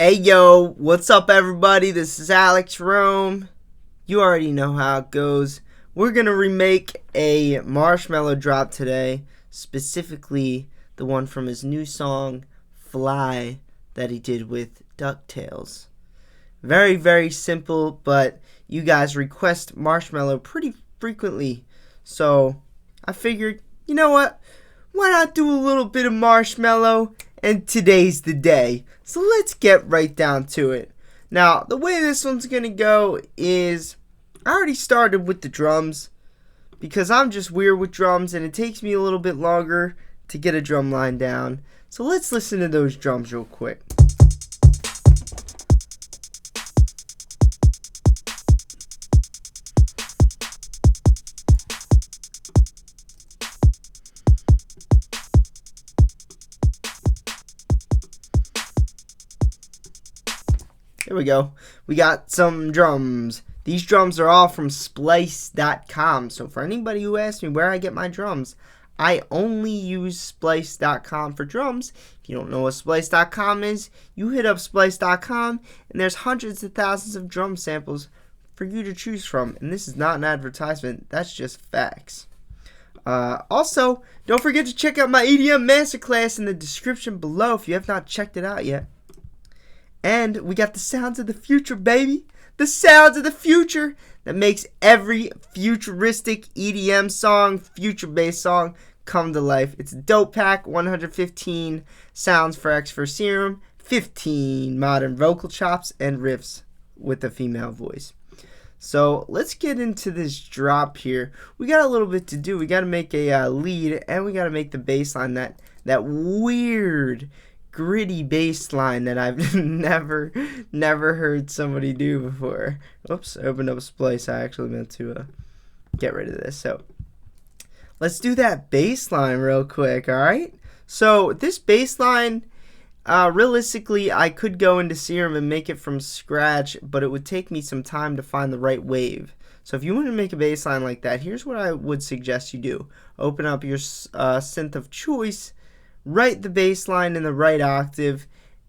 Hey yo, what's up everybody? This is Alex Rome. You already know how it goes. We're gonna remake a MARSHMELLO drop today, specifically the one from his new song Fly that he did with DuckTales. Very, very simple, but you guys request MARSHMELLO pretty frequently, so I figured, you know what? Why not do a little bit of MARSHMELLO? And today's the day. So let's get right down to it. Now, the way this one's going to go is, I already started with the drums because I'm just weird with drums and it takes me a little bit longer to get a drum line down. So let's listen to those drums real quick. There we go. We got some drums. These drums are all from splice.com. So for anybody who asks me where I get my drums, I only use splice.com for drums. If you don't know what splice.com is, you hit up splice.com and there's hundreds of thousands of drum samples for you to choose from. And this is not an advertisement. That's just facts. Also, don't forget to check out my EDM masterclass in the description below if you have not checked it out yet. And we got the sounds of the future, baby. The sounds of the future that makes every futuristic EDM song, future-based song, come to life. It's a dope pack, 115 sounds for XFER Serum, 15 modern vocal chops, and riffs with a female voice. So let's get into this drop here. We got a little bit to do. We got to make a lead, and we got to make the bass line that weird, gritty bass line that I've never heard somebody do before. Oops, I opened up a splice. I actually meant to get rid of this. So let's do that bass line real quick, alright? So this bass line, realistically, I could go into Serum and make it from scratch, but it would take me some time to find the right wave. So if you want to make a bass line like that, here's what I would suggest you do. Open up your synth of choice, write the bass line in the right octave,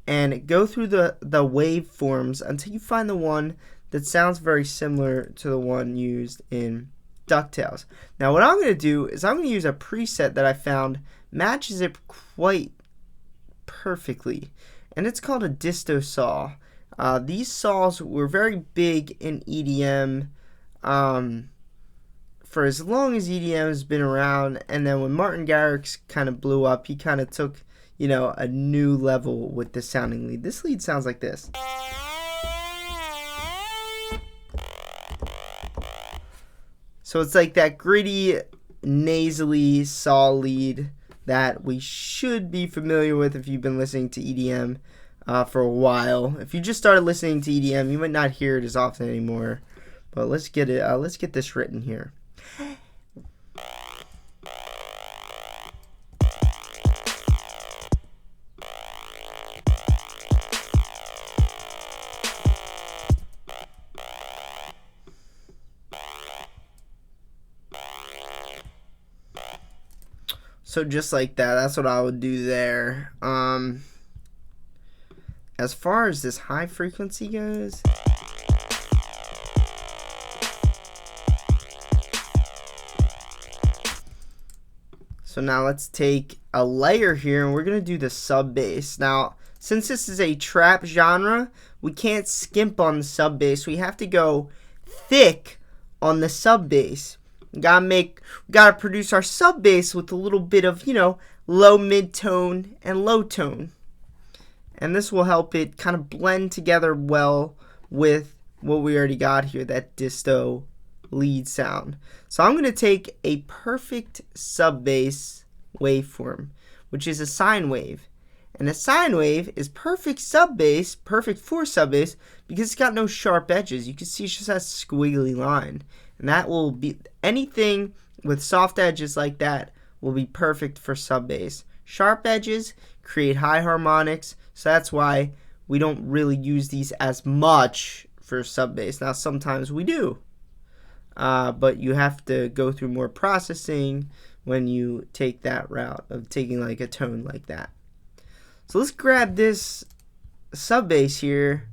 and go through the waveforms until you find the one that sounds very similar to the one used in DuckTales. Now what I'm going to do is I'm going to use a preset that I found matches it quite perfectly, and it's called a disto saw. These saws were very big in EDM for as long as EDM has been around, and then when Martin Garrix kind of blew up, he kind of took, you know, a new level with the sounding lead. This lead sounds like this. So it's like that gritty, nasally saw lead that we should be familiar with if you've been listening to EDM for a while. If you just started listening to EDM, you might not hear it as often anymore. But let's get it. Let's get this written here. So just like that, that's what I would do there. As far as this high frequency goes, so now let's take a layer here and we're going to do the sub bass. Now, since this is a trap genre, we can't skimp on the sub bass. We have to go thick on the sub bass. We gotta produce our sub bass with a little bit of, you know, low mid tone and low tone. And this will help it kind of blend together well with what we already got here, that disto lead sound. So I'm going to take a perfect sub bass waveform, which is a sine wave. And a sine wave is perfect sub bass, perfect for sub bass, because it's got no sharp edges. You can see it's just that squiggly line. And that will be, anything with soft edges like that will be perfect for sub bass. Sharp edges create high harmonics, so that's why we don't really use these as much for sub bass. Now sometimes we do. But you have to go through more processing when you take that route of taking like a tone like that. So let's grab this sub bass here,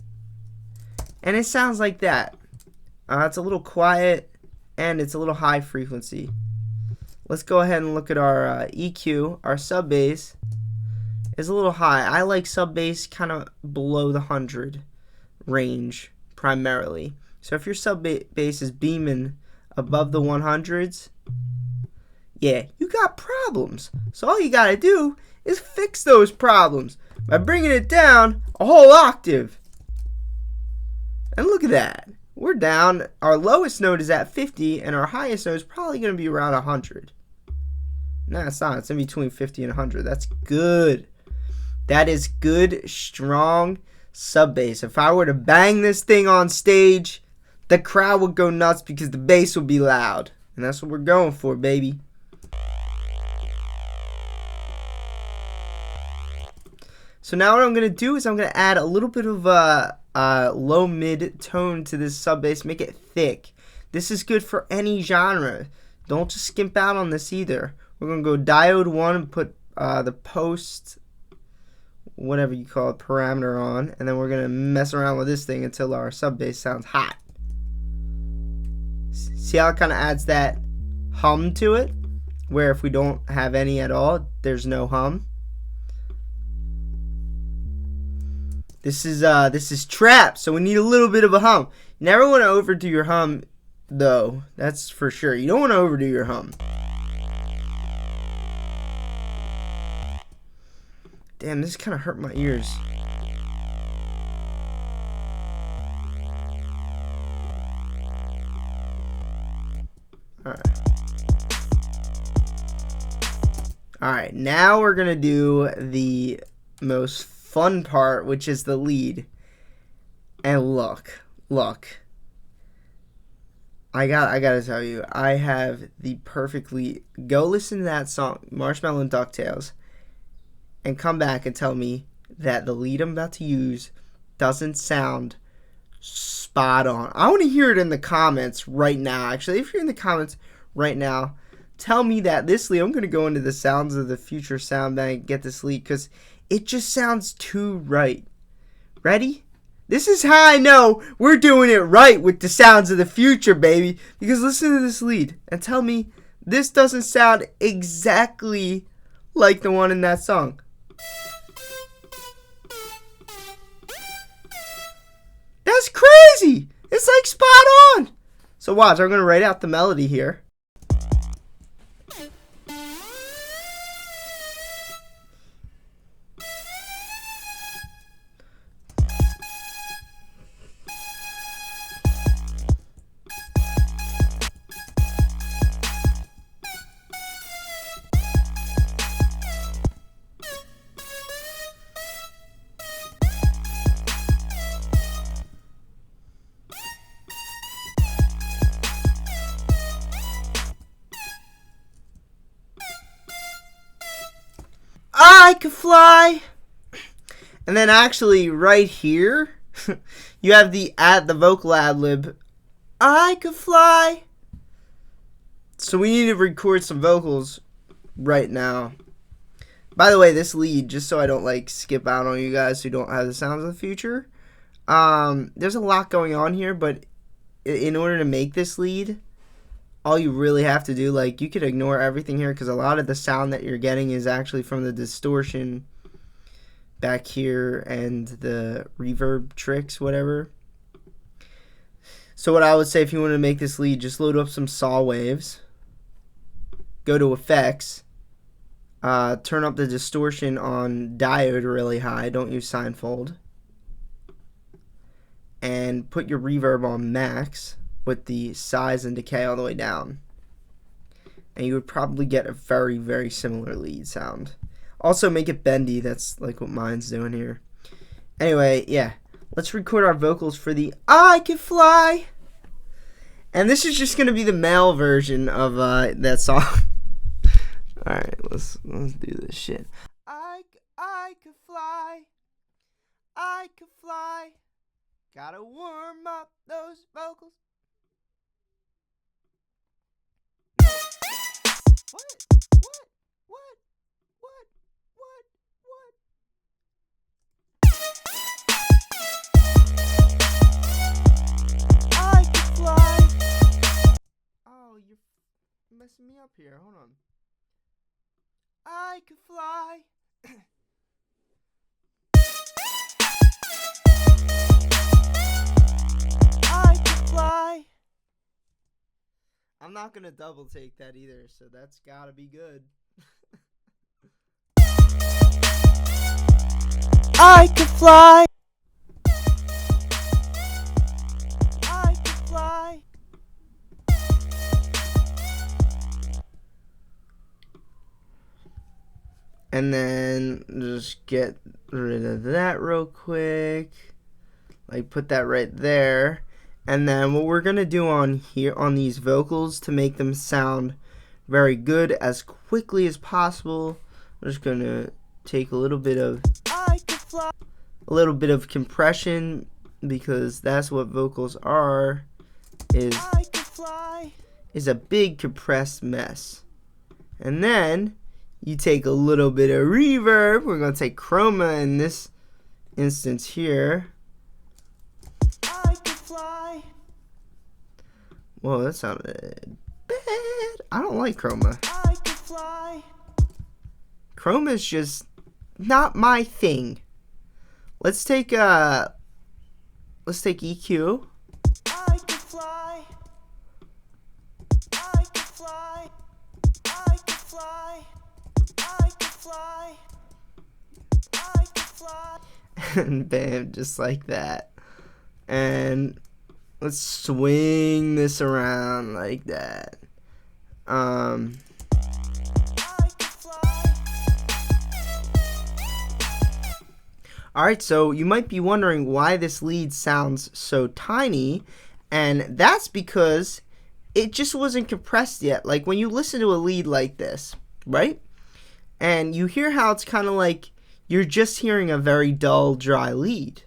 and it sounds like that. It's a little quiet and it's a little high frequency. Let's go ahead and look at our EQ. Our sub bass is a little high. I like sub bass kind of below the 100 range primarily. So if your sub bass is beaming above the 100s, yeah, you got problems. So all you gotta do is fix those problems by bringing it down a whole octave. And look at that. We're down. Our lowest note is at 50, and our highest note is probably going to be around 100. No, it's not. It's in between 50 and 100. That's good. That is good, strong sub bass. If I were to bang this thing on stage, the crowd would go nuts because the bass would be loud. And that's what we're going for, baby. So now what I'm going to do is I'm going to add a little bit of low mid tone to this sub bass, make it thick. This is good for any genre. Don't just skimp out on this either. We're going to go diode 1 and put the post, whatever you call it, parameter on, and then we're going to mess around with this thing until our sub bass sounds hot. See how it kind of adds that hum to it, where if we don't have any at all, there's no hum. This is trap, so we need a little bit of a hum. You never want to overdo your hum, though. That's for sure. You don't want to overdo your hum. Damn, this kind of hurt my ears. Alright, now we're gonna do the most fun part, which is the lead. And look, I gotta tell you, I have the perfect lead. Go listen to that song, Marshmello and DuckTales, and come back and tell me that the lead I'm about to use doesn't sound spot on. I want to hear it in the comments right now. Actually, if you're in the comments right now, tell me that this lead, I'm going to go into the Sounds of the Future sound bank, get this lead, because it just sounds too right. Ready? This is how I know we're doing it right with the Sounds of the Future, baby. Because listen to this lead and tell me this doesn't sound exactly like the one in that song. That's crazy. It's like spot on. So watch, I'm going to write out the melody here. I could fly. And then actually right here, you have the vocal ad-lib. I could fly. So we need to record some vocals right now. By the way, this lead, just so I don't like skip out on you guys who don't have the Sounds of the Future, there's a lot going on here, but in order to make this lead, all you really have to do, like, you could ignore everything here because a lot of the sound that you're getting is actually from the distortion back here and the reverb tricks, whatever. So what I would say, if you want to make this lead, just load up some saw waves, go to effects, turn up the distortion on diode really high, don't use sinefold, and put your reverb on max with the size and decay all the way down, and you would probably get a very, very similar lead sound. Also make it bendy. That's like what mine's doing here. Anyway, yeah, let's record our vocals for the I Can Fly, and this is just gonna be the male version of that song. All right, let's do this shit. I could fly, I could fly. Gotta warm up those vocals. What? messing me up here. Hold on. I could fly. I could fly. I'm not gonna double take that either, so that's gotta be good. I could fly. I could fly. And then just get rid of that real quick. Like put that right there. And then what we're gonna do on here on these vocals to make them sound very good as quickly as possible, I'm just gonna take a little bit of compression, because that's what vocals are, is a big compressed mess. And then you take a little bit of reverb. We're going to take chroma in this instance here. I could fly. Whoa, that sounded bad. I don't like chroma. I could fly. Chroma is just not my thing. Let's take EQ. I could fly. I could fly. I could fly. I could fly. I could fly. And bam, just like that. And let's swing this around like that. Alright, so you might be wondering why this lead sounds so tiny, and that's because it just wasn't compressed yet. Like when you listen to a lead like this, right? And you hear how it's kind of like you're just hearing a very dull, dry lead.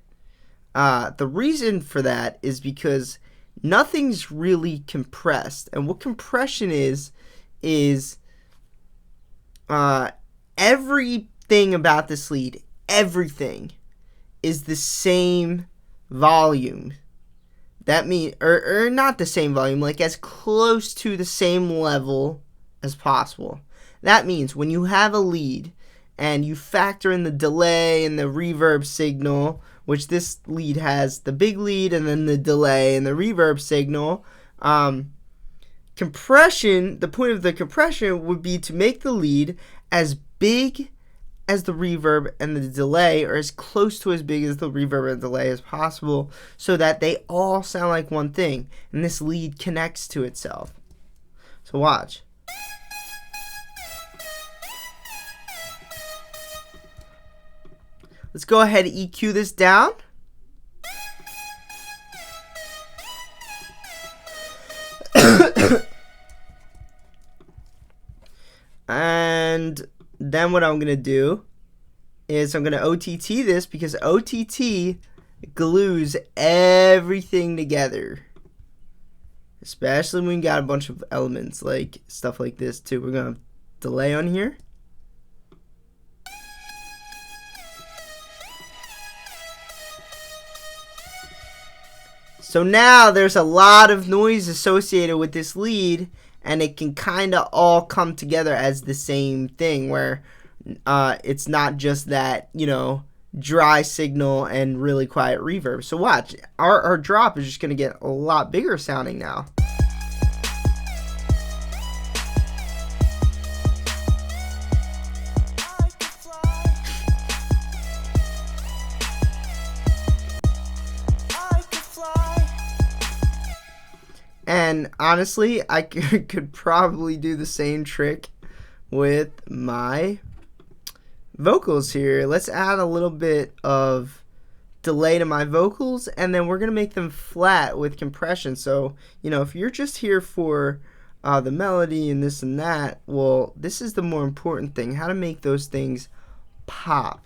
The reason for that is because nothing's really compressed. And what compression is everything about this lead, everything is the same volume. That means, or not the same volume, like as close to the same level as possible. That means when you have a lead and you factor in the delay and the reverb signal, which this lead has the big lead and then the delay and the reverb signal, compression, the point of the compression would be to make the lead as big as the reverb and the delay, or as close to as big as the reverb and delay as possible, so that they all sound like one thing and this lead connects to itself. So watch. Let's go ahead and EQ this down. And then what I'm going to do is I'm going to OTT this, because OTT glues everything together. Especially when you got a bunch of elements, like stuff like this too. We're going to have delay on here. So now there's a lot of noise associated with this lead, and it can kind of all come together as the same thing, where it's not just that, you know, dry signal and really quiet reverb. So watch, our drop is just going to get a lot bigger sounding now. And honestly, I could probably do the same trick with my vocals here. Let's add a little bit of delay to my vocals, and then we're going to make them flat with compression. So, you know, if you're just here for the melody and this and that, well, this is the more important thing, how to make those things pop.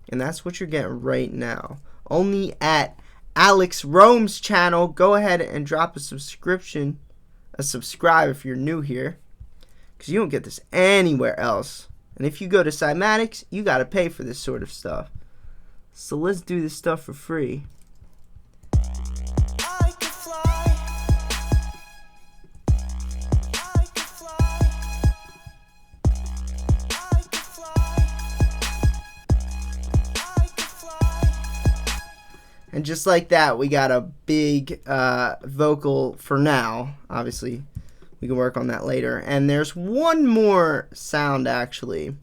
And that's what you're getting right now. Only at Alex Rome's channel. Go ahead and drop a subscribe if you're new here, because you don't get this anywhere else. And if you go to Cymatics, you got to pay for this sort of stuff. So let's do this stuff for free. I could fly. I could fly. And just like that, we got a big vocal for now. Obviously, we can work on that later. And there's one more sound, actually,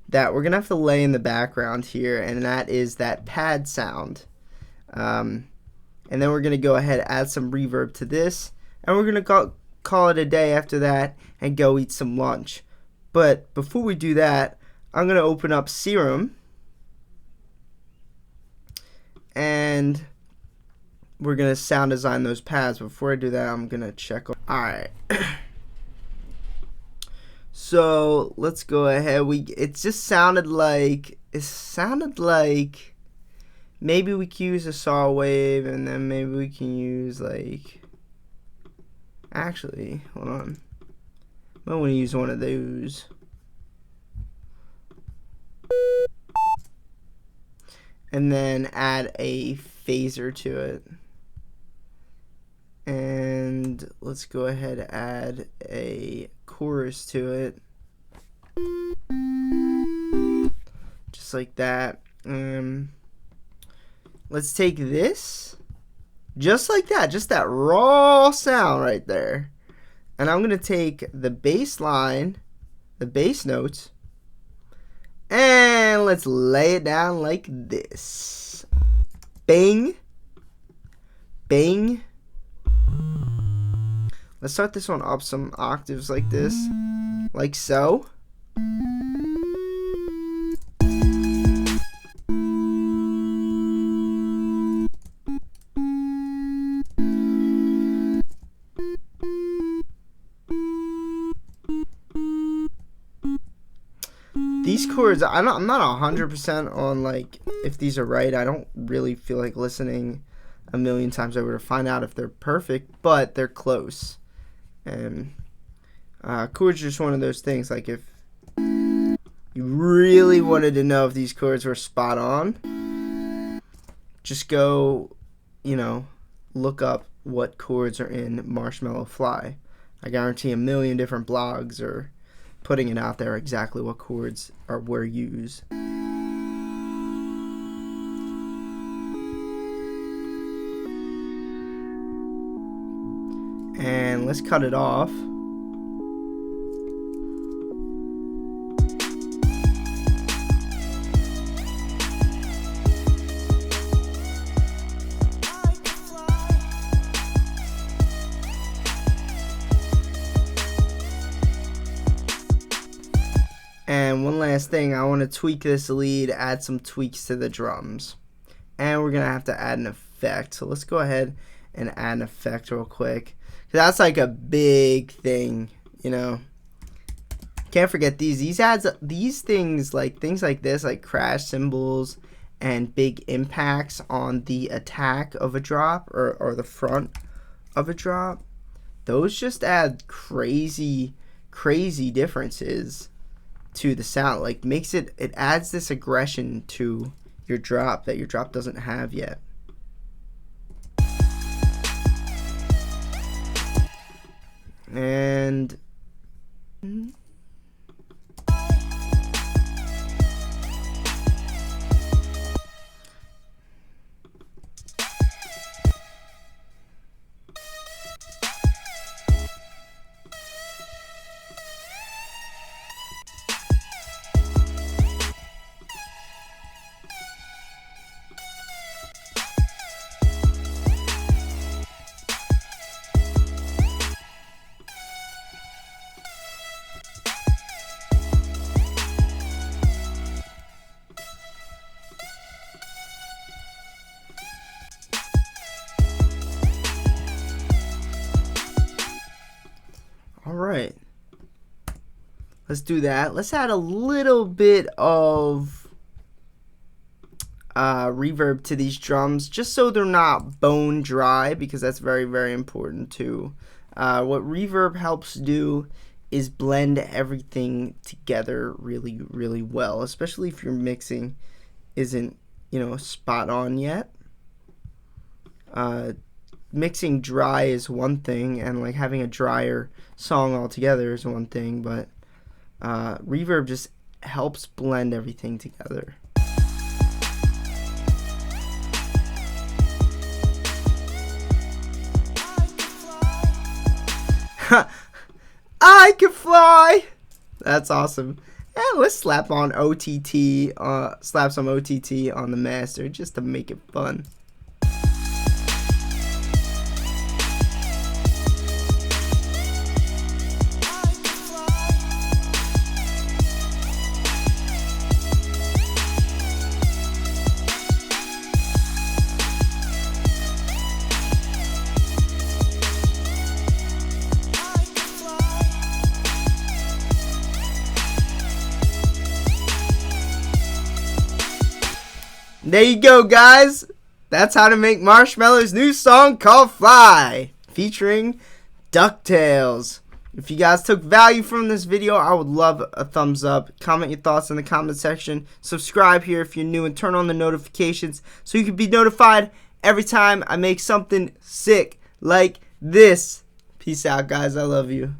that we're going to have to lay in the background here, and that is that pad sound. And then we're going to go ahead and add some reverb to this, and we're going to call it a day after that and go eat some lunch. But before we do that, I'm going to open up Serum, and we're going to sound design those pads. Before I do that, I'm going to check. Alright. So let's go ahead. It just sounded like, maybe we can use a saw wave, and then maybe we can use like, actually, hold on. I want to use one of those. And then add a phaser to it. And let's go ahead and add a chorus to it. Just like that. Let's take this. Just like that. Just that raw sound right there. And I'm going to take the bass line, the bass notes, and let's lay it down like this. Bang. Bang. Let's start this one up some octaves like this. Like so. These chords, I'm not 100% on like if these are right. I don't really feel like listening a million times over to find out if they're perfect, but they're close. And chords are just one of those things. Like if you really wanted to know if these chords were spot on, just go, look up what chords are in Marshmello Fly. I guarantee a million different blogs are putting it out there exactly what chords were used. And let's cut it off. And one last thing, I want to tweak this lead, add some tweaks to the drums. And we're going to have to add an effect. So let's go ahead and add an effect real quick. That's like a big thing, Can't forget these. These things like this, like crash cymbals and big impacts on the attack of a drop or the front of a drop. Those just add crazy differences to the sound. Like it adds this aggression to your drop that your drop doesn't have yet. And Alright, let's do that. Let's add a little bit of reverb to these drums, just so they're not bone dry, because that's very important too. What reverb helps do is blend everything together really well, especially if your mixing isn't spot on yet. Mixing dry is one thing, and like having a drier song altogether is one thing, but reverb just helps blend everything together. I can fly. That's awesome. And let's slap on OTT, slap some OTT on the master just to make it fun. There you go, guys. That's how to make Marshmello's new song called Fly, featuring DuckTales. If you guys took value from this video, I would love a thumbs up. Comment your thoughts in the comment section. Subscribe here if you're new and turn on the notifications so you can be notified every time I make something sick like this. Peace out, guys. I love you.